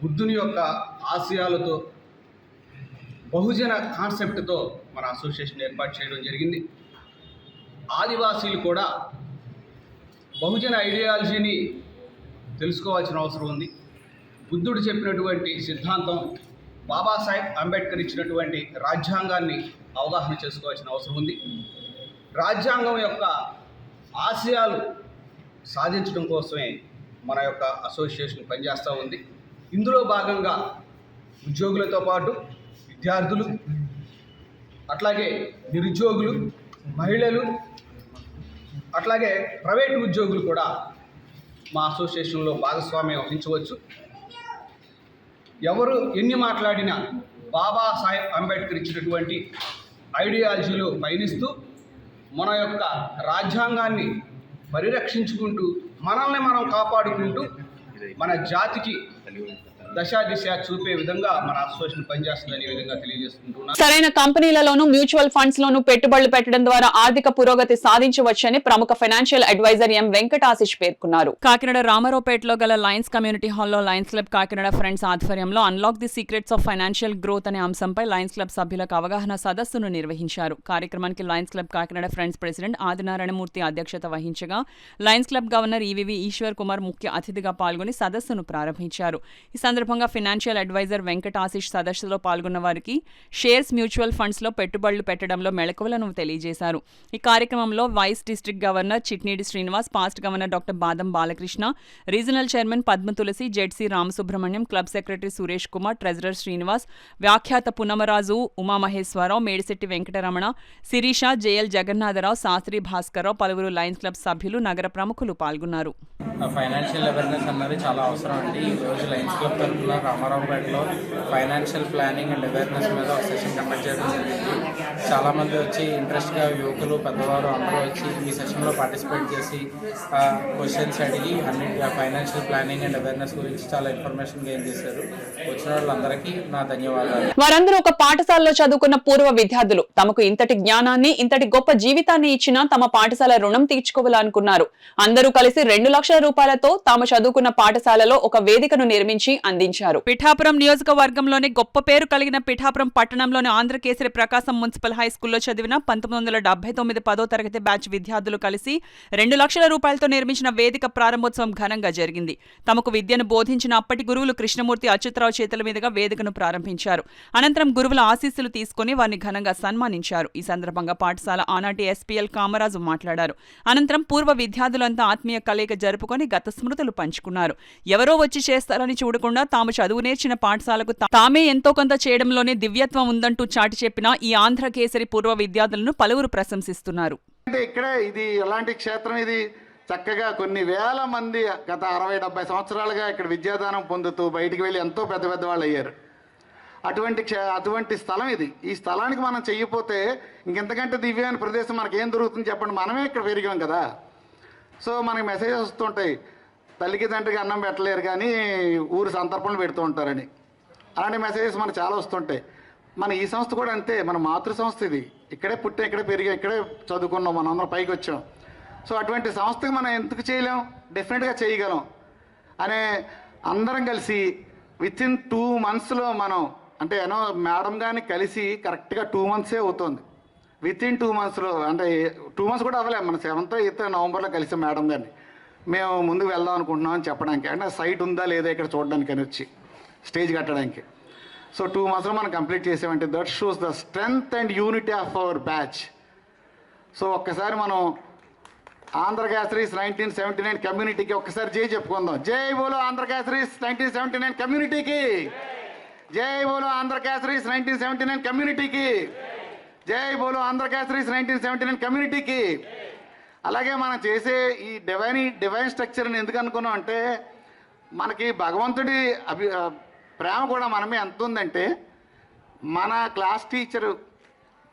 S15: బుద్ధుని యొక్క ఆశయాలతో, బహుజన కాన్సెప్ట్తో మన అసోసియేషన్ ఏర్పాటు చేయడం జరిగింది. ఆదివాసీలు కూడా బహుజన ఐడియాలజీని తెలుసుకోవాల్సిన అవసరం ఉంది. బుద్ధుడు చెప్పినటువంటి సిద్ధాంతం, బాబాసాహెబ్ అంబేద్కర్ ఇచ్చినటువంటి రాజ్యాంగాన్ని అవగాహన చేసుకోవాల్సిన అవసరం ఉంది. రాజ్యాంగం యొక్క ఆశయాలు సాధించడం కోసమే మన యొక్క అసోసియేషన్ పనిచేస్తూ ఉంది. ఇందులో భాగంగా ఉద్యోగులతో పాటు విద్యార్థులు, అట్లాగే నిరుద్యోగులు, మహిళలు, అట్లాగే ప్రైవేటు ఉద్యోగులు కూడా మా అసోసియేషన్లో భాగస్వామ్యం వహించవచ్చు. ఎవరు ఎన్ని మాట్లాడినా బాబాసాహెబ్ అంబేద్కర్ ఇచ్చినటువంటి ఐడియాలజీలో పయనిస్తూ మన యొక్క రాజ్యాంగాన్ని పరిరక్షించుకుంటూ, మనల్ని మనం కాపాడుకుంటూ, మన జాతికి దశా దిశ చూపే విధంగా మన అసోసియేషన్ పనిచేస్తుందని విధంగా తెలియజేసుకుంటున్నాను.
S4: సరైన కంపెనీలలోనూ మ్యూచువల్ ఫండ్స్ లోనూ పెట్టుబడులు పెట్టడం ద్వారా ఆర్థిక పురోగతి సాధించవచ్చని ప్రముఖ ఫైనాన్షియల్ అడ్వైజర్ ఎం వెంకటాశిష్ పేర్కొన్నారు. కాకినాడ రామారావుపేటలో గల లయన్స్ కమ్యూనిటీ హాల్లో లయన్స్ క్లబ్ కాకినాడ ఫ్రెండ్స్ ఆధ్వర్యంలో unlock the secrets of financial growth అనే అంశంపై లయన్స్ క్లబ్ సభ్యులకు అవగాహన సదస్సును నిర్వహించారు. కార్యక్రమానికి lions club Kakinada friends president Adinarayanamurthy అధ్యక్షత వహించగా lions club governor EVV Eshwar Kumar ముఖ్య అతిథిగా పాల్గొని సదస్సును ప్రారంభించారు. ఈ సందర్భంగా ఫైనాన్షియల్ అడ్వైజర్ వెంకటాశిష్ సదస్సులో పాల్గొన్న వారికి షేర్స్, మ్యూచువల్ ఫండ్స్ లో పెట్టుబడులు పెట్టడంలో మెళకువలను తెలియజేశారు. ఈ కార్యక్రమంలో vice district governor Chitneedi Srinivas, past governor doctor Badam Balakrishna, regional chairman Padma Tulasi, ZC Ramasubrahmanyam, club secretary Suresh Kumar, treasurer Srinivas, వ్యాఖ్యాత పునమరాజు, ఉమామహేశ్వరరావు, మేడిశెట్టి వెంకటరమణ, శిరీష, జేఎల్ జగన్నాథరావు, శాస్త్రి భాస్కర్రావు, పలువురు లయన్స్ క్లబ్ సభ్యులు, నగర ప్రముఖులు పాల్గొన్నారు.
S16: ఫైనాన్షియల్ అవేర్నెస్ అన్నది చాలా అవసరం అండి. ఈరోజు లయన్స్ క్లబ్ తరఫున రామారావుపేటలో ఫైనాన్షియల్ ప్లానింగ్ అండ్ అవేర్నెస్ మీద ఒక సెషన్ కండక్ట్ చేయడం జరిగింది. చాలామంది వచ్చి ఇంట్రెస్ట్గా యువకులు, పెద్దవారు అందరూ వచ్చి ఈ సెషన్లో పార్టిసిపేట్ చేసి క్వశ్చన్స్ అడిగి అన్ని ఫైనాన్షియల్ ప్లానింగ్ అండ్ అవేర్నెస్ గురించి చాలా ఇన్ఫర్మేషన్ గెయిన్ చేశారు. వచ్చిన వాళ్ళందరికీ నా ధన్యవాదాలు.
S4: వారందరూ ఒక పాఠశాలలో చదువుకున్న పూర్వ విద్యార్థులు. తమకు ఇంతటి జ్ఞానాన్ని, ఇంతటి గొప్ప జీవితాన్ని ఇచ్చినా తమ పాఠశాల రుణం తీర్చుకోవాలనుకున్నారు. అందరూ కలిసి 2 లక్షల రూపాయలతో తాము చదువుకున్న పాఠశాలలో ఒక వేదికను నిర్మించి అందించారు. పిఠాపురం నియోజకవర్గంలోని గొప్ప పేరు కలిగిన పిఠాపురం పట్టణంలోని ఆంధ్రకేసరి ప్రకాశం మున్సిపల్ హై స్కూల్లో చదివిన 1979 10వ తరగతి బ్యాచ్ విద్యార్థులు కలిసి 2 లక్షల రూపాయలతో నిర్మించిన వేదిక ప్రారంభోత్సవం ఘనంగా జరిగింది. తమకు విద్యను బోధించిన అప్పటి గురువులు కృష్ణమూర్తి, అచ్యుతరావు చేతుల మీదుగా వేదికను ప్రారంభించారు. అనంతరం గురువుల ఆశీస్సులు తీసుకుని వారిని ఘనంగా సన్మానించారు. ఈ సందర్భంగా పాఠశాల ఆనాటి ఎస్పీఎల్ కామరాజు మాట్లాడారు. అనంతరం పూర్వ విద్యార్థులంతా ఆత్మీయ కలయిక జరుపుకొని గత స్మృతులు పంచుకున్నారు. ఎవరో వచ్చి చేస్తారని చూడకుండా తాము చదువు నేర్చిన పాఠశాలకు తామే ఎంతో కొంత చేయడంలోనే దివ్యత్వం ఉందంటూ చాటి చెప్పిన ఈ ఆంధ్రకేసరి పూర్వ విద్యార్థులను పలువురు ప్రశంసిస్తున్నారు.
S17: ఇక్కడ ఇది ఎలాంటి క్షేత్రం, ఇది చక్కగా కొన్ని వేల మంది గత 60-70 సంవత్సరాలుగా ఇక్కడ విద్యాదానం పొందుతూ బయటికి వెళ్ళి ఎంతో పెద్ద పెద్ద వాళ్ళు అయ్యారు. అటువంటి స్థలం ఇది. ఈ స్థలానికి మనం చెయ్యిపోతే ఇంకెంతకంటే దివ్యమైన ప్రదేశం మనకేం దొరుకుతుంది చెప్పండి. మనమే ఇక్కడ పెరిగాం కదా. సో మనకి మెసేజెస్ వస్తుంటాయి, తల్లికి తండ్రికి అన్నం పెట్టలేరు కానీ ఊరు సంతర్పణలు పెడుతూ ఉంటారని. అలాంటి మెసేజెస్ మనకు చాలా వస్తుంటాయి. మన ఈ సంస్థ కూడా అంతే, మన మాతృ సంస్థ ఇది. ఇక్కడే పుట్టాం, ఇక్కడే పెరిగాం, ఇక్కడే చదువుకున్నాం, మనం అందరం పైకి వచ్చాం. సో అటువంటి సంస్థకి మనం ఎందుకు చేయలేం? డెఫినెట్గా చేయగలం. అనే అందరం కలిసి వితిన్ 2 monthsలో మనం అంటే మేడం గారిని కలిసి కరెక్ట్గా 2 months అవుతుంది. వితిన్ 2 monthsలో అంటే 2 months కూడా అవ్వలేదు. మన 7th 8th నవంబర్లో కలిసి మేడం గారిని మేము ముందుకు వెళ్దాం అనుకుంటున్నాం అని చెప్పడానికి, అంటే సైట్ ఉందా లేదా ఇక్కడ చూడడానికి అని వచ్చి స్టేజ్ కట్టడానికి. సో 2 monthsలో మనం కంప్లీట్ చేసామంటే that shows the strength and unity of our batch. So ఒక్కసారి మనం ఆంధ్ర కేసరీస్ 1979 కమ్యూనిటీకి ఒక్కసారి జై చెప్పుకుందాం. జై బోలో ఆంధ్ర కేసరీస్ 1979 కమ్యూనిటీకి, జై బోలో ఆంధ్ర కేసరీస్ 1979 కమ్యూనిటీకి, జై బోలో ఆంధ్ర కేసరీస్ 1979 కమ్యూనిటీకి. అలాగే మనం చేసే ఈ డివైన్ స్ట్రక్చర్ని ఎందుకు అనుకున్నాం అంటే మనకి భగవంతుడి ప్రేమ కూడా మనమే ఎంత ఉందంటే మన క్లాస్ టీచరు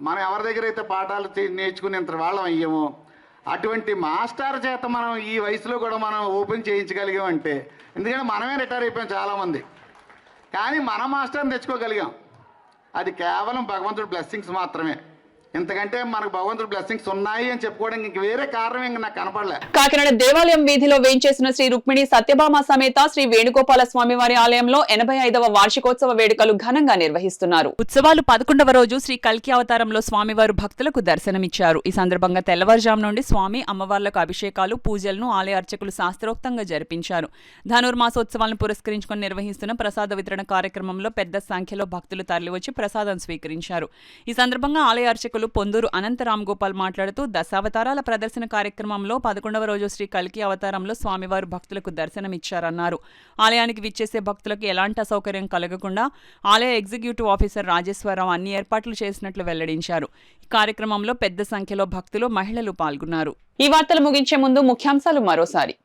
S17: మనం ఎవరి దగ్గర అయితే పాఠాలు నేర్చుకునేంత వాళ్ళం అయ్యామో అటువంటి మాస్టర్ చేత మనం ఈ వయసులో కూడా మనం ఓపెన్ చేయించగలిగామంటే, ఎందుకంటే మనమే రిటైర్ అయిపోయాం చాలామంది, కానీ మన మాస్టర్ని తెచ్చుకోగలిగాం. అది కేవలం భగవంతుడి బ్లెస్సింగ్స్ మాత్రమే. ఇంతకంటే మనకు భగవంతుడి బ్లెస్సింగ్స్ ఉన్నాయి అని చెప్పుకోవడానికి ఇంక వేరే కారణం ఇంకా నాకు కనపడలే.
S4: కాకినాడ దేవాలయం వీధిలో వేంచేసిన శ్రీ రుక్మిణి సత్యభామ సమేత శ్రీ వేణుగోపాల స్వామి వారి ఆలయంలో 85వ వార్షికోత్సవ వేడుకలు ఘనంగా నిర్వహిస్తున్నారు. ఉత్సవాలు 11వ రోజు శ్రీ కల్కి అవతారంలో స్వామివారు భక్తులకు దర్శనమిచ్చారు. ఈ సందర్భంగా తెల్లవారుజాము నుండి స్వామి అమ్మవార్లకు అభిషేకాలు పూజలను ఆలయ అర్చకులు శాస్త్రోక్తంగా జరిపించారు. ధనుర్మాసోత్సవాలను పురస్కరించుకుని నిర్వహిస్తున్న ప్రసాద వితరణ కార్యక్రమంలో పెద్ద సంఖ్యలో భక్తులు తరలివచ్చి ప్రసాదం స్వీకరించారు. ఈ సందర్భంగా ఆలయ అర్చకులు పొందూరు అనంతరామ్ గోపాల్ మాట్లాడుతూ దశావతారాల ప్రదర్శన కార్యక్రమంలో 11వ రోజు శ్రీ కల్కి అవతారంలో స్వామివారు భక్తులకు దర్శనమిచ్చారన్నారు. ఆలయానికి విచ్చేసే భక్తులకు ఎలాంటి అసౌకర్యం కలగకుండా ఆలయ ఎగ్జిక్యూటివ్ ఆఫీసర్ రాజేశ్వరరావు అన్ని ఏర్పాట్లు చేసినట్లు వెల్లడించారు. ఈ కార్యక్రమంలో పెద్ద సంఖ్యలో భక్తులు, మహిళలు పాల్గొన్నారు. ఈ వార్తలు ముగించే ముందు ముఖ్యాంశాలు మరోసారి.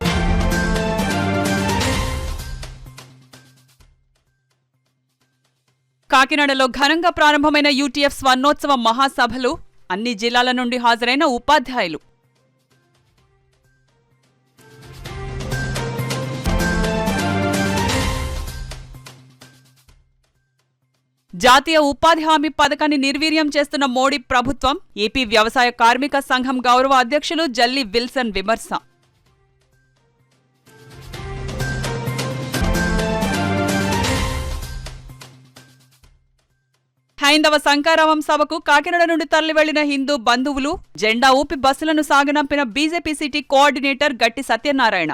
S4: కాకినాడలో ఘనంగా ప్రారంభమైన యూటీఎఫ్ స్వర్ణోత్సవ మహాసభలు, అన్ని జిల్లాల నుండి హాజరైన ఉపాధ్యాయులు. జాతీయ ఉపాధి హామీ పథకాన్ని నిర్వీర్యం చేస్తున్న మోడీ ప్రభుత్వం, ఏపీ వ్యవసాయ కార్మిక సంఘం గౌరవ అధ్యక్షులు జల్లి విల్సన్ విమర్శ. హైందవ శంకారావం సభకు కాకినాడ నుండి తరలి వెళ్లిన హిందూ బంధువులు, జెండా ఊపి బస్సులను సాగనంపిన బీజేపీ సిటీ కోఆర్డినేటర్ గట్టి సత్యనారాయణ.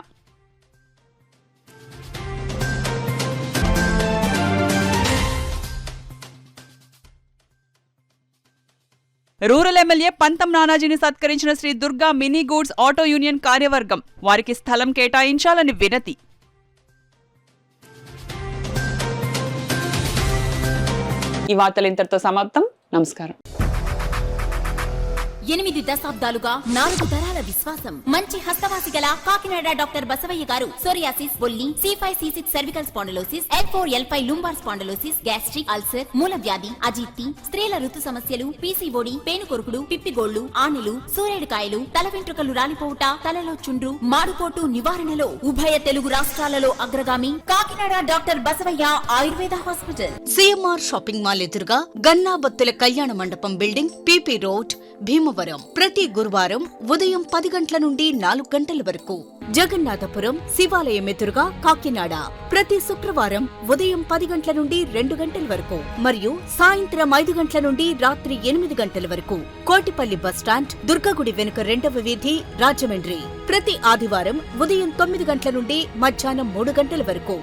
S4: రూరల్ ఎమ్మెల్యే పంతం నానాజీని సత్కరించిన Sri Durga mini goods auto union కార్యవర్గం, వారికి స్థలం కేటాయించాలని వినతి. ఈ వార్తలు ఇంతటితో సమాప్తం. నమస్కారం.
S2: 8 దశాబ్దాలుగా 4 తరాల విశ్వాసం. మంచి హస్తవాసి గల కాకినాడ డాక్టర్ బసవయ్య గారు సోరియాసిస్, బొల్లి, C5 C6 cervical spondylosis, L4 L5 lumbar spondylosis, gastric ulcer, మూల వ్యాధి, అజీర్తి, స్త్రీల ఋతు సమస్యలు, PCOD, పేనుకొరుకుడు, పిప్పిగోళ్లు, ఆనెలు, సూరేడుకాయలు, తల వెంట్రుకలు రాలిపోవుట, తలలో చుండ్రు, మాడుకోటు నివారణలో ఉభయ తెలుగు రాష్ట్రాలలో అగ్రగామి Kakinada doctor Basavayya Ayurveda hospital.
S3: CMR shopping mall ఎదురుగా గన్నాబత్తుల కళ్యాణ మండపం బిల్డింగ్, PP రోడ్, భీమవరం. ప్రతి గురువారం ఉదయం 10 గంటల నుండి 4 గంటల వరకు. జగన్నాథపురం శివాలయం ఎదురుగా కాకినాడ ప్రతి శుక్రవారం ఉదయం 10 గంటల నుండి 2 గంటల వరకు మరియు సాయంత్రం 5 గంటల నుండి రాత్రి 8 గంటల వరకు. కోటిపల్లి బస్టాండ్, దుర్గగుడి వెనుక 2వ వీధి, రాజమండ్రి ప్రతి ఆదివారం ఉదయం 9 గంటల నుండి మధ్యాహ్నం 3 గంటల వరకు.